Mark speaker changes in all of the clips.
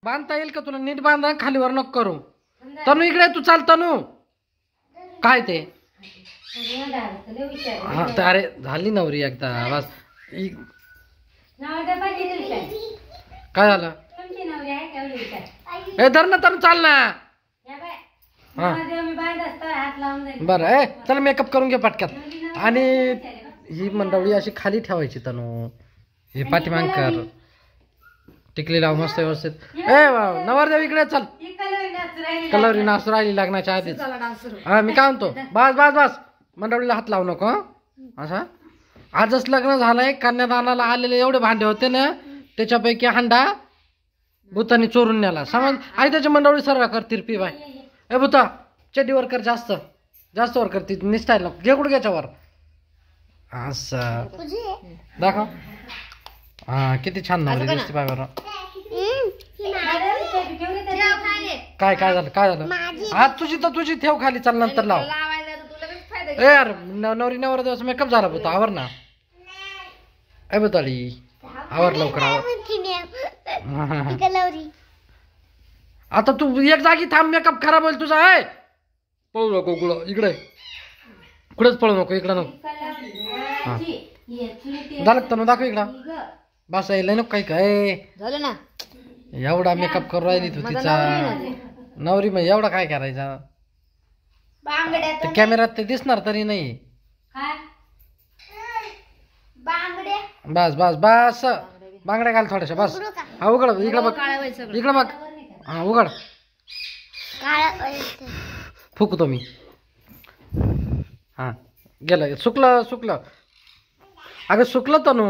Speaker 1: बांधता येईल का तुला? नीट बांधा, खालीवर नको करू. तनू इकडे, तू चाल तनू. काय ते? हा अरे झाली नवरी एकदा बस. काय झालं? ए धर ना तनू, चाल ना. बरं ए चल मेकअप करून घे पटक्यात. आणि ही मंडळी अशी खाली ठेवायची तनू. हे पाठीमाग कर, टिकली लाव मस्त व्यवस्थित. ए नवरदेव इकडे चल. कलवरी नाचू राहिली लग्नाच्या आधीच. हा मी काय म्हणतो, बस बस बस, मंडळीला हात लावू नको. असा आजच लग्न झालंय, कन्यादानाला आलेले एवढे भांडे होते ना, त्याच्यापैकी हांडा भूतानी चोरून नेला. समज आई त्याची मंडळी सर्व कर तिरपी बाय. ए भूता चड्डीवर कर, जास्त जास्त वर कर, ती निसटायला नको. घे कुठं घ्याच्यावर असं दाखव. हा किती छान नवरी दिसते पाय बरं. काय काय झालं, काय झालं? आज तुझी तर तुझी ठेव खाली, चाल नंतर लाव. ए यार नवरी नवर दिवस मेकअप झाला भूता, आवर ना. ए भूताली आवर लवकर, आवर. आता तू एक जागी थांब, मेकअप खराब होईल तुझा. आहे पळू नको कुठं, इकडे कुठेच पळू नको, इकडं नको. झालं तर दाखव इकडं. बस यायला नको काही काय झालं ना. एवढा मेकअप करू राहिली तू तिचा नवरी, मग एवढा काय करायचा? कॅमेऱ्यात ते दिसणार तरी नाही. बस बस बस, बांगड्या घाल थोड्याशा बस. हा उघड, इकडं बघ, इकडं बघ. हा उघड, फुकतो मी. हा गेलं, सुकलं सुकलं. अगं सुकलं तनू,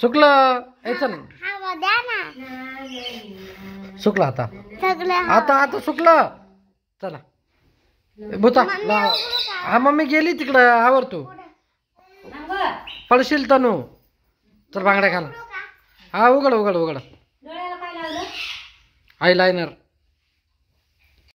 Speaker 1: सुकलं. चल सुकलं आता, आता आता सुकलं. चला भूता हा मम्मी गेली तिकडं, आवर तू. पळशील तनू. चल बांगड्या घाल. हा उघड उघड उघड. I liner.